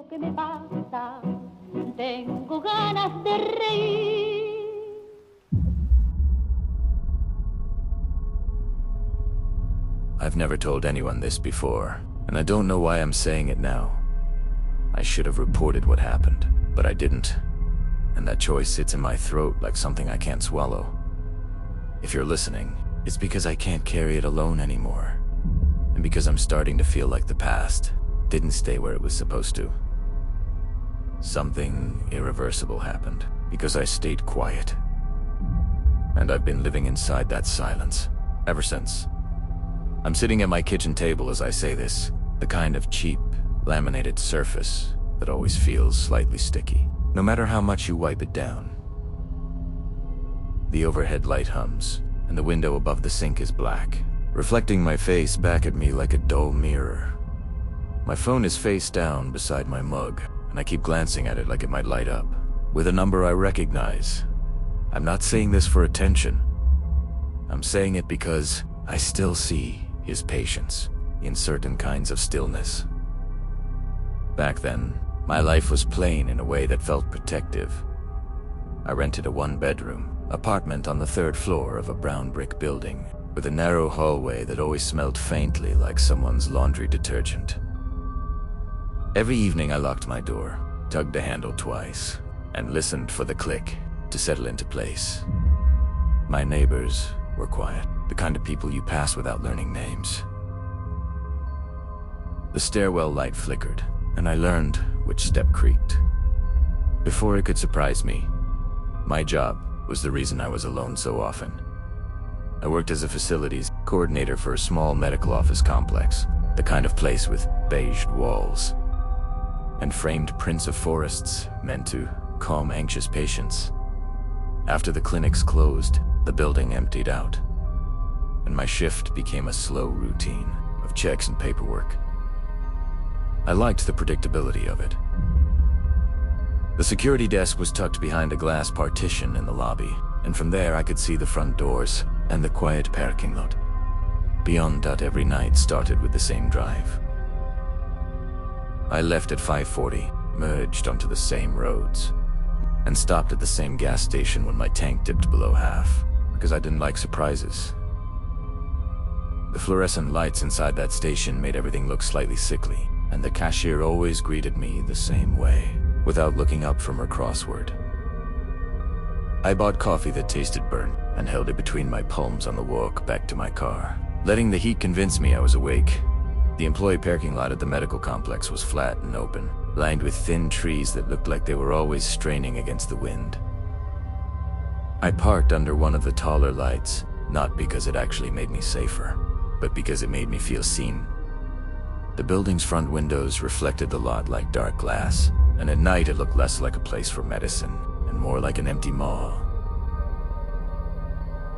que me pasa, tengo ganas de reír. I've never told anyone this before, and I don't know why I'm saying it now. I should have reported what happened, but I didn't. And that choice sits in my throat like something I can't swallow. If you're listening, it's because I can't carry it alone anymore. And because I'm starting to feel like the past didn't stay where it was supposed to. Something irreversible happened because I stayed quiet. And I've been living inside that silence ever since. I'm sitting at my kitchen table as I say this, the kind of cheap, laminated surface that always feels slightly sticky, no matter how much you wipe it down. The overhead light hums, and the window above the sink is black, reflecting my face back at me like a dull mirror. My phone is face down beside my mug, and I keep glancing at it like it might light up, with a number I recognize. I'm not saying this for attention. I'm saying it because I still see his patience in certain kinds of stillness. Back then, my life was plain in a way that felt protective. I rented a one-bedroom apartment on the third floor of a brown brick building, with a narrow hallway that always smelled faintly like someone's laundry detergent. Every evening I locked my door, tugged the handle twice, and listened for the click to settle into place. My neighbors were quiet, the kind of people you pass without learning names. The stairwell light flickered, and I learned which step creaked. Before it could surprise me, my job was the reason I was alone so often. I worked as a facilities coordinator for a small medical office complex, the kind of place with beiged walls and framed prints of forests meant to calm anxious patients. After the clinics closed, the building emptied out, and my shift became a slow routine of checks and paperwork. I liked the predictability of it. The security desk was tucked behind a glass partition in the lobby, and from there I could see the front doors and the quiet parking lot. Beyond that, every night started with the same drive. I left at 5:40, merged onto the same roads, and stopped at the same gas station when my tank dipped below half, because I didn't like surprises. The fluorescent lights inside that station made everything look slightly sickly, and the cashier always greeted me the same way, without looking up from her crossword. I bought coffee that tasted burnt and held it between my palms on the walk back to my car, letting the heat convince me I was awake. The employee parking lot at the medical complex was flat and open, lined with thin trees that looked like they were always straining against the wind. I parked under one of the taller lights, not because it actually made me safer, but because it made me feel seen. The building's front windows reflected the lot like dark glass, and at night it looked less like a place for medicine and more like an empty mall.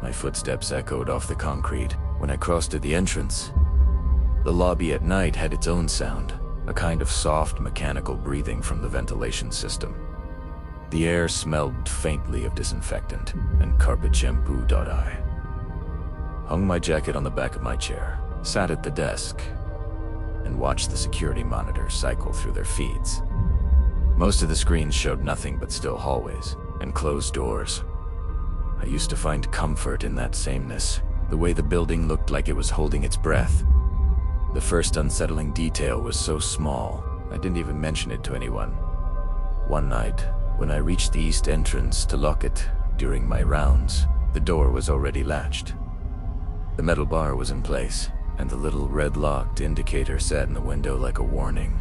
My footsteps echoed off the concrete when I crossed to the entrance. The lobby at night had its own sound, a kind of soft mechanical breathing from the ventilation system. The air smelled faintly of disinfectant and carpet shampoo. I hung my jacket on the back of my chair, sat at the desk, and watched the security monitors cycle through their feeds. Most of the screens showed nothing but still hallways and closed doors. I used to find comfort in that sameness, the way the building looked like it was holding its breath. The first unsettling detail was so small, I didn't even mention it to anyone. One night, when I reached the east entrance to lock it during my rounds, the door was already latched. The metal bar was in place, and the little red locked indicator sat in the window like a warning.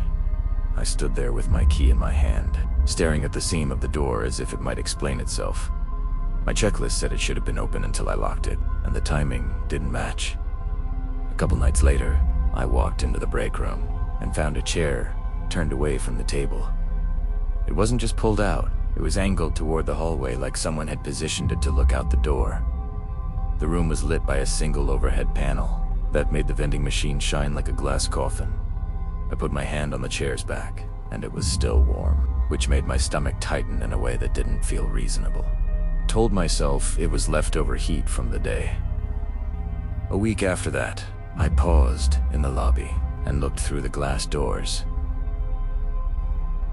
I stood there with my key in my hand, staring at the seam of the door as if it might explain itself. My checklist said it should have been open until I locked it, and the timing didn't match. A couple nights later, I walked into the break room and found a chair turned away from the table. It wasn't just pulled out, it was angled toward the hallway like someone had positioned it to look out the door. The room was lit by a single overhead panel that made the vending machine shine like a glass coffin. I put my hand on the chair's back, and it was still warm, which made my stomach tighten in a way that didn't feel reasonable. Told myself it was leftover heat from the day. A week after that, I paused in the lobby and looked through the glass doors.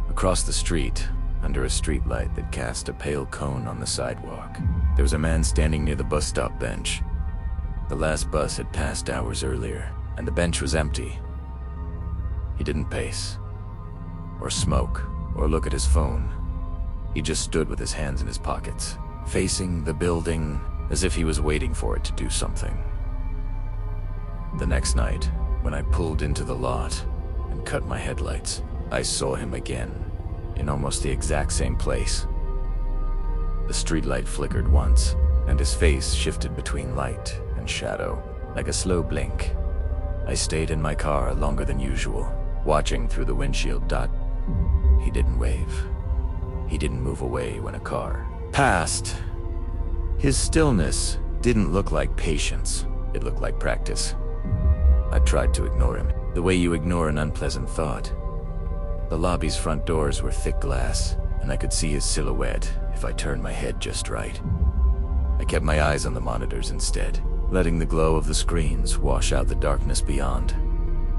Across the street, under a streetlight that cast a pale cone on the sidewalk, there was a man standing near the bus stop bench. The last bus had passed hours earlier, and the bench was empty. He didn't pace, or smoke, or look at his phone. He just stood with his hands in his pockets, facing the building as if he was waiting for it to do something. The next night, when I pulled into the lot and cut my headlights, I saw him again, in almost the exact same place. The streetlight flickered once, and his face shifted between light and shadow, like a slow blink. I stayed in my car longer than usual, watching through the windshield. He didn't wave. He didn't move away when a car passed. His stillness didn't look like patience. It looked like practice. I tried to ignore him, the way you ignore an unpleasant thought. The lobby's front doors were thick glass, and I could see his silhouette if I turned my head just right. I kept my eyes on the monitors instead, letting the glow of the screens wash out the darkness beyond.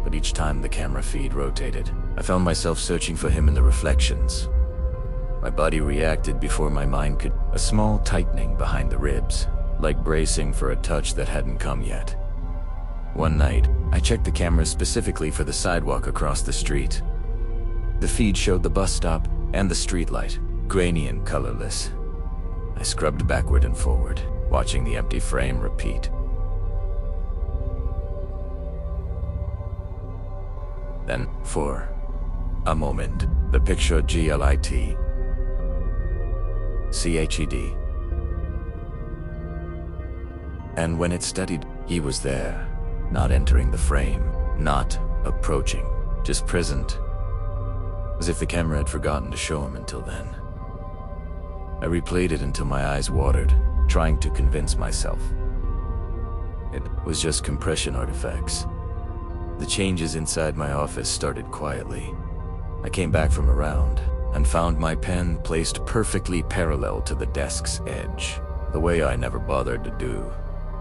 But each time the camera feed rotated, I found myself searching for him in the reflections. My body reacted before my mind could. A small tightening behind the ribs, like bracing for a touch that hadn't come yet. One night, I checked the cameras specifically for the sidewalk across the street. The feed showed the bus stop and the streetlight, grainy and colorless. I scrubbed backward and forward, watching the empty frame repeat. Then, for a moment, the picture GLIT. CHED. And when it steadied, he was there, not entering the frame, not approaching, just present, as if the camera had forgotten to show him until then. I replayed it until my eyes watered, trying to convince myself. It was just compression artifacts. The changes inside my office started quietly. I came back from around and found my pen placed perfectly parallel to the desk's edge, the way I never bothered to do.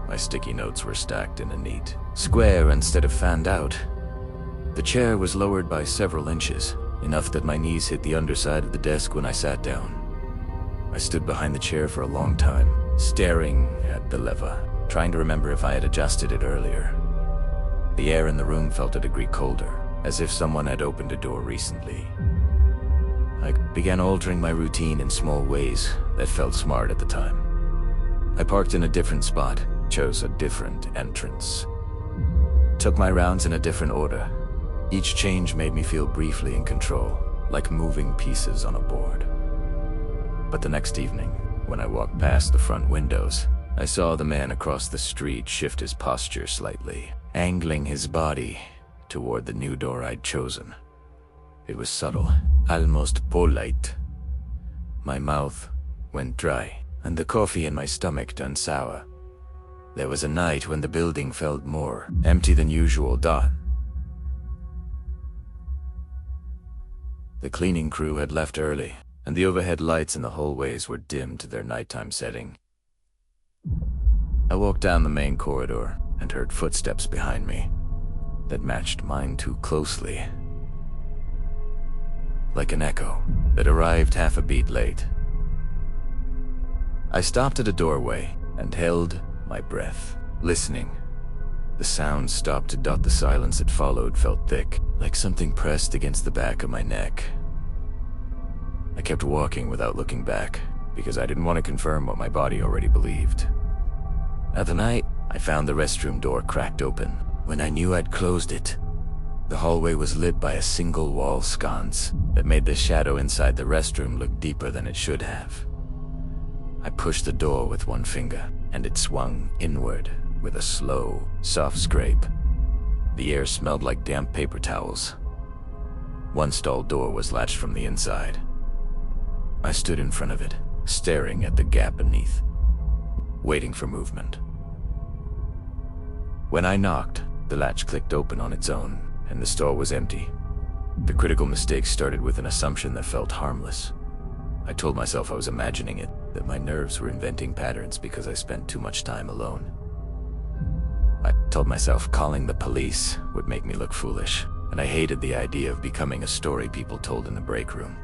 My sticky notes were stacked in a neat square instead of fanned out. The chair was lowered by several inches, enough that my knees hit the underside of the desk when I sat down. I stood behind the chair for a long time, staring at the lever, trying to remember if I had adjusted it earlier. The air in the room felt a degree colder, as if someone had opened a door recently. I began altering my routine in small ways that felt smart at the time. I parked in a different spot, chose a different entrance, took my rounds in a different order. Each change made me feel briefly in control, like moving pieces on a board. But the next evening, when I walked past the front windows, I saw the man across the street shift his posture slightly, angling his body toward the new door I'd chosen. It was subtle, almost polite. My mouth went dry, and the coffee in my stomach turned sour. There was a night when the building felt more empty than usual. The cleaning crew had left early, and the overhead lights in the hallways were dimmed to their nighttime setting. I walked down the main corridor and heard footsteps behind me that matched mine too closely, like an echo that arrived half a beat late. I stopped at a doorway and held my breath, listening. The sound stopped to dot the silence that followed felt thick, like something pressed against the back of my neck. I kept walking without looking back, because I didn't want to confirm what my body already believed. At the night, I found the restroom door cracked open when I knew I'd closed it. The hallway was lit by a single wall sconce that made the shadow inside the restroom look deeper than it should have. I pushed the door with one finger, and it swung inward with a slow, soft scrape. The air smelled like damp paper towels. One stall door was latched from the inside. I stood in front of it, staring at the gap beneath, waiting for movement. When I knocked, the latch clicked open on its own, and the stall was empty. The critical mistake started with an assumption that felt harmless. I told myself I was imagining it, that my nerves were inventing patterns because I spent too much time alone. I told myself calling the police would make me look foolish, and I hated the idea of becoming a story people told in the break room.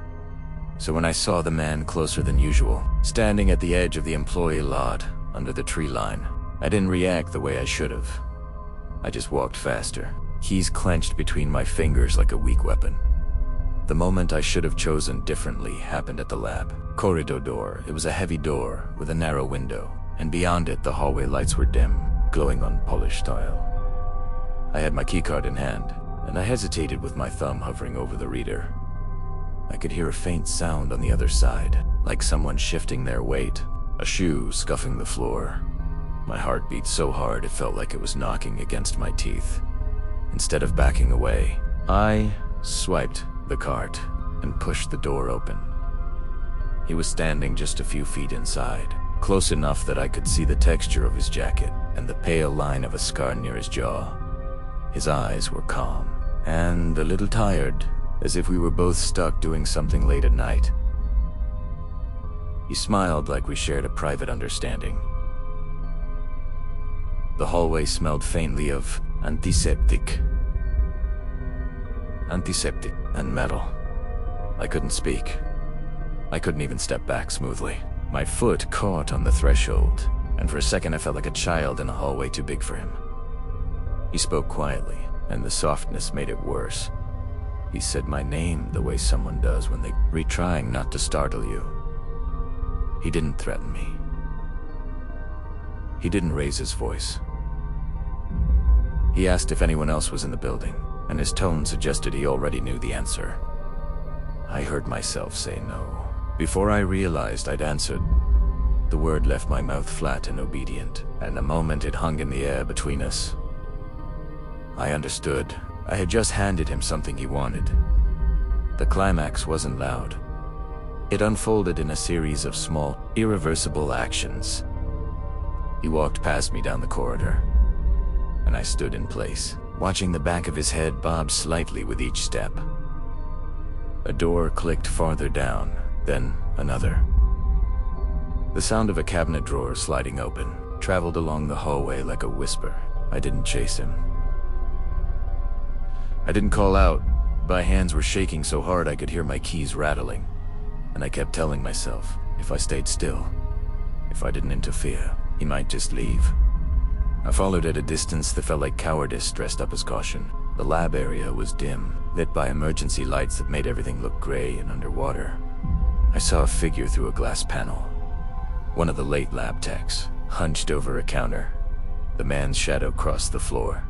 So when I saw the man closer than usual, standing at the edge of the employee lot under the tree line, I didn't react the way I should have. I just walked faster, keys clenched between my fingers like a weak weapon. The moment I should have chosen differently happened at the lab. Corridor door. It was a heavy door with a narrow window, and beyond it the hallway lights were dim, glowing on polished tile. I had my keycard in hand, and I hesitated with my thumb hovering over the reader. I could hear a faint sound on the other side, like someone shifting their weight, a shoe scuffing the floor. My heart beat so hard it felt like it was knocking against my teeth. Instead of backing away, I swiped the cart and pushed the door open. He was standing just a few feet inside, close enough that I could see the texture of his jacket and the pale line of a scar near his jaw. His eyes were calm and a little tired, as if we were both stuck doing something late at night. He smiled like we shared a private understanding. The hallway smelled faintly of antiseptic and metal. I couldn't speak. I couldn't even step back smoothly. My foot caught on the threshold, and for a second I felt like a child in a hallway too big for him. He spoke quietly, and the softness made it worse. He said my name the way someone does when they trying not to startle you. He didn't threaten me. He didn't raise his voice. He asked if anyone else was in the building, and his tone suggested he already knew the answer. I heard myself say no. Before I realized I'd answered, the word left my mouth flat and obedient, and the moment it hung in the air between us. I understood. I had just handed him something he wanted. The climax wasn't loud. It unfolded in a series of small, irreversible actions. He walked past me down the corridor, and I stood in place, watching the back of his head bob slightly with each step. A door clicked farther down, then another. The sound of a cabinet drawer sliding open traveled along the hallway like a whisper. I didn't chase him. I didn't call out. My hands were shaking so hard I could hear my keys rattling, and I kept telling myself, if I stayed still, if I didn't interfere, he might just leave. I followed at a distance that felt like cowardice dressed up as caution. The lab area was dim, lit by emergency lights that made everything look gray and underwater. I saw a figure through a glass panel. One of the late lab techs, hunched over a counter. The man's shadow crossed the floor,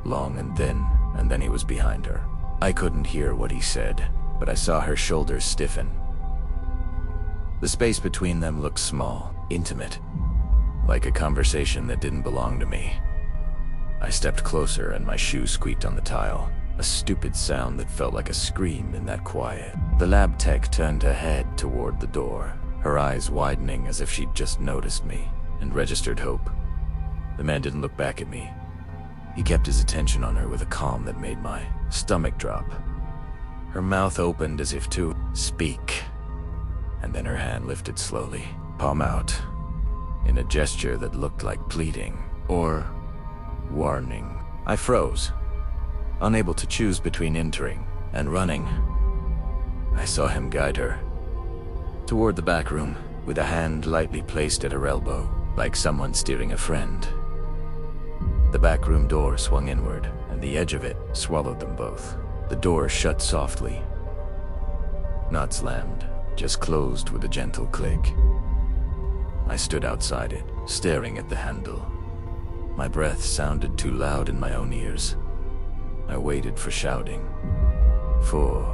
long and thin, and then he was behind her. I couldn't hear what he said, but I saw her shoulders stiffen. The space between them looked small, intimate, like a conversation that didn't belong to me. I stepped closer and my shoe squeaked on the tile, a stupid sound that felt like a scream in that quiet. The lab tech turned her head toward the door, her eyes widening as if she'd just noticed me and registered hope. The man didn't look back at me. He kept his attention on her with a calm that made my stomach drop. Her mouth opened as if to speak, and then her hand lifted slowly, palm out, in a gesture that looked like pleading or warning. I froze, unable to choose between entering and running. I saw him guide her toward the back room, with a hand lightly placed at her elbow, like someone steering a friend. The back room door swung inward, and the edge of it swallowed them both. The door shut softly, not slammed, just closed with a gentle click. I stood outside it, staring at the handle. My breath sounded too loud in my own ears. I waited for shouting, for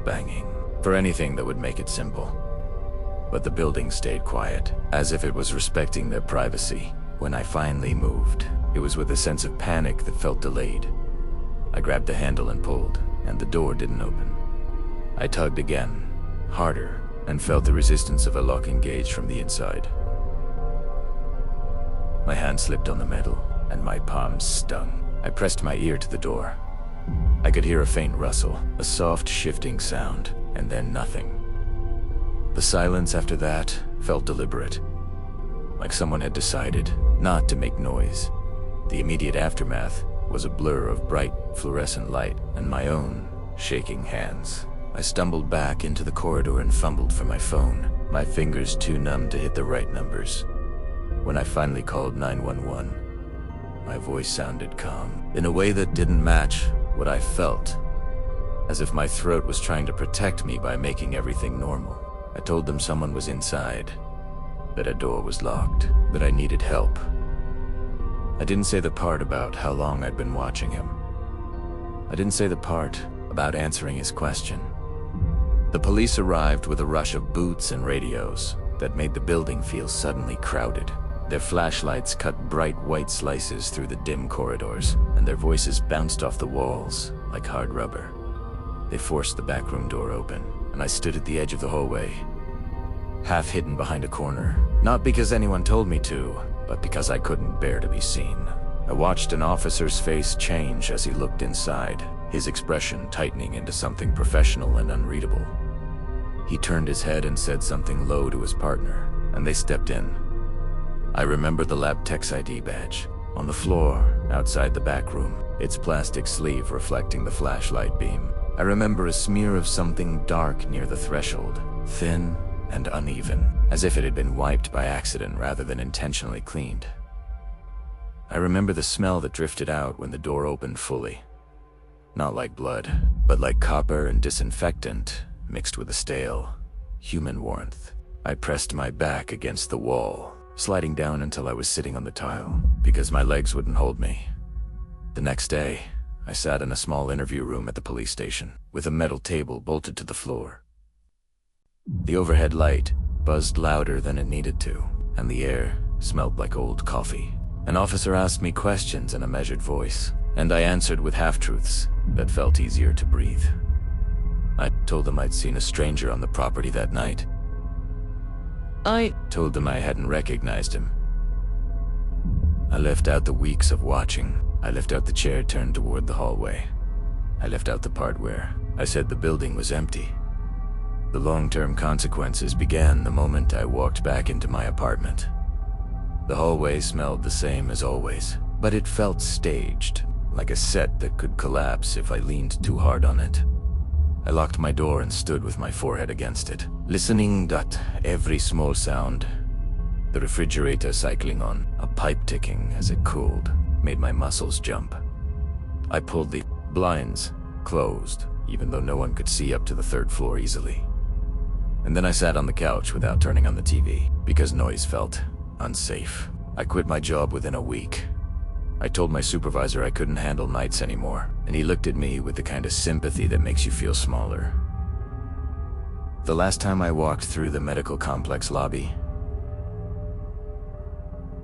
banging, for anything that would make it simple. But the building stayed quiet, as if it was respecting their privacy. When I finally moved, it was with a sense of panic that felt delayed. I grabbed the handle and pulled, and the door didn't open. I tugged again, harder, and felt the resistance of a lock engaged from the inside. My hand slipped on the metal, and my palms stung. I pressed my ear to the door. I could hear a faint rustle, a soft shifting sound, and then nothing. The silence after that felt deliberate, like someone had decided not to make noise. The immediate aftermath was a blur of bright, fluorescent light and my own shaking hands. I stumbled back into the corridor and fumbled for my phone, my fingers too numb to hit the right numbers. When I finally called 911, my voice sounded calm, in a way that didn't match what I felt, as if my throat was trying to protect me by making everything normal. I told them someone was inside, that a door was locked, that I needed help. I didn't say the part about how long I'd been watching him. I didn't say the part about answering his question. The police arrived with a rush of boots and radios that made the building feel suddenly crowded. Their flashlights cut bright white slices through the dim corridors, and their voices bounced off the walls like hard rubber. They forced the back room door open, and I stood at the edge of the hallway, half hidden behind a corner, not because anyone told me to, but because I couldn't bear to be seen. I watched an officer's face change as he looked inside, his expression tightening into something professional and unreadable. He turned his head and said something low to his partner, and they stepped in. I remember the lab tech's ID badge on the floor outside the back room, its plastic sleeve reflecting the flashlight beam. I remember a smear of something dark near the threshold, thin and uneven, as if it had been wiped by accident rather than intentionally cleaned. I remember the smell that drifted out when the door opened fully. Not like blood, but like copper and disinfectant mixed with a stale, human warmth. I pressed my back against the wall, sliding down until I was sitting on the tile, because my legs wouldn't hold me. The next day, I sat in a small interview room at the police station, with a metal table bolted to the floor. The overhead light buzzed louder than it needed to, and the air smelled like old coffee. An officer asked me questions in a measured voice, and I answered with half-truths that felt easier to breathe. I told him I'd seen a stranger on the property that night. I told him I hadn't recognized him. I left out the weeks of watching. I left out the chair turned toward the hallway. I left out the part where I said the building was empty. The long-term consequences began the moment I walked back into my apartment. The hallway smelled the same as always, but it felt staged, like a set that could collapse if I leaned too hard on it. I locked my door and stood with my forehead against it, listening to every small sound. The refrigerator cycling on, a pipe ticking as it cooled, made my muscles jump. I pulled the blinds closed, even though no one could see up to the third floor easily. And then I sat on the couch without turning on the TV, because noise felt unsafe. I quit my job within a week. I told my supervisor I couldn't handle nights anymore, and he looked at me with the kind of sympathy that makes you feel smaller. The last time I walked through the medical complex lobby,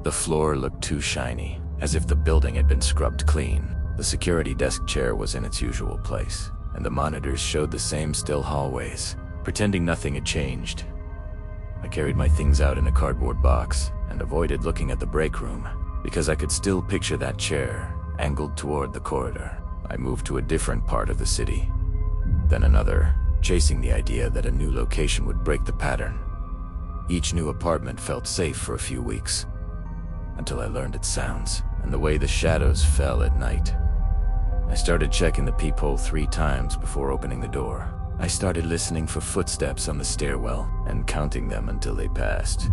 the floor looked too shiny, as if the building had been scrubbed clean. The security desk chair was in its usual place, and the monitors showed the same still hallways, pretending nothing had changed. I carried my things out in a cardboard box and avoided looking at the break room, because I could still picture that chair angled toward the corridor. I moved to a different part of the city, then another, chasing the idea that a new location would break the pattern. Each new apartment felt safe for a few weeks, until I learned its sounds and the way the shadows fell at night. I started checking the peephole 3 times before opening the door. I started listening for footsteps on the stairwell and counting them until they passed.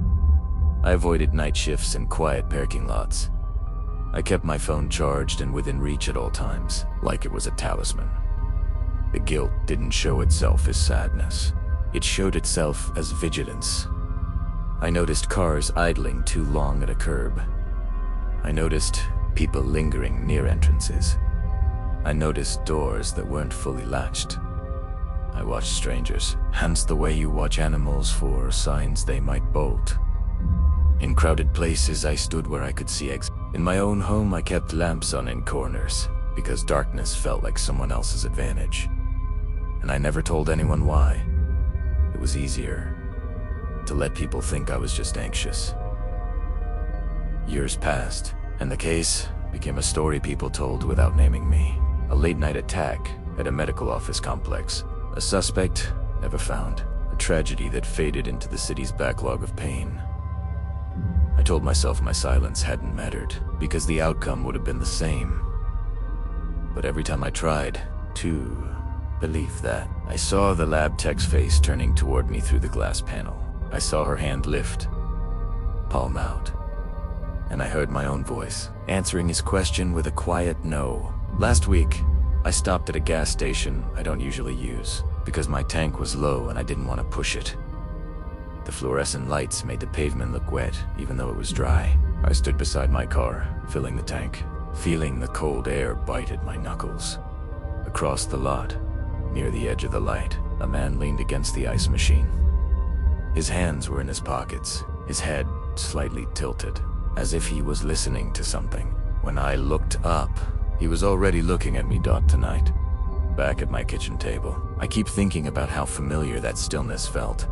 I avoided night shifts in quiet parking lots. I kept my phone charged and within reach at all times, like it was a talisman. The guilt didn't show itself as sadness. It showed itself as vigilance. I noticed cars idling too long at a curb. I noticed people lingering near entrances. I noticed doors that weren't fully latched. I watched strangers, hence the way you watch animals for signs they might bolt. In crowded places, I stood where I could see exits. In my own home, I kept lamps on in corners, because darkness felt like someone else's advantage. And I never told anyone why. It was easier to let people think I was just anxious. Years passed, and the case became a story people told without naming me. A late-night attack at a medical office complex. A suspect never found. A tragedy that faded into the city's backlog of pain. I told myself my silence hadn't mattered, because the outcome would have been the same. But every time I tried to believe that, I saw the lab tech's face turning toward me through the glass panel. I saw her hand lift, palm out, and I heard my own voice, answering his question with a quiet no. Last week, I stopped at a gas station I don't usually use, because my tank was low and I didn't want to push it. The fluorescent lights made the pavement look wet, even though it was dry. I stood beside my car, filling the tank, feeling the cold air bite at my knuckles. Across the lot, near the edge of the light, a man leaned against the ice machine. His hands were in his pockets, his head slightly tilted, as if he was listening to something. When I looked up, he was already looking at me tonight. Back at my kitchen table, I keep thinking about how familiar that stillness felt.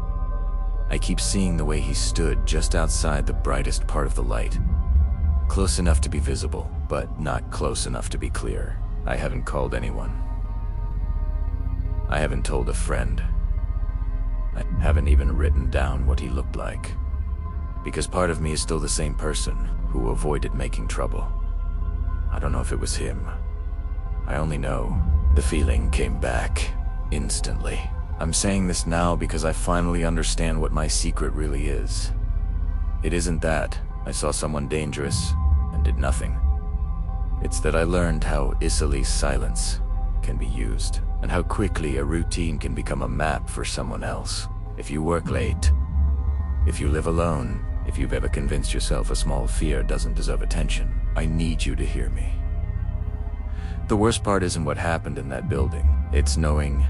I keep seeing the way he stood just outside the brightest part of the light. Close enough to be visible, but not close enough to be clear. I haven't called anyone. I haven't told a friend. I haven't even written down what he looked like. Because part of me is still the same person who avoided making trouble. I don't know if it was him. I only know the feeling came back instantly. I'm saying this now because I finally understand what my secret really is. It isn't that I saw someone dangerous and did nothing. It's that I learned how easily silence can be used, and how quickly a routine can become a map for someone else. If you work late, if you live alone, if you've ever convinced yourself a small fear doesn't deserve attention, I need you to hear me. The worst part isn't what happened in that building. It's knowing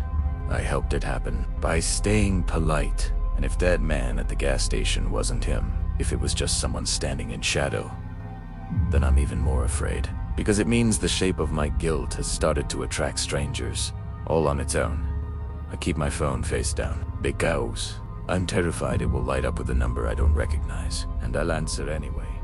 I helped it happen by staying polite. And if that man at the gas station wasn't him, if it was just someone standing in shadow, then I'm even more afraid. Because it means the shape of my guilt has started to attract strangers, all on its own. I keep my phone face down, because I'm terrified it will light up with a number I don't recognize, and I'll answer anyway.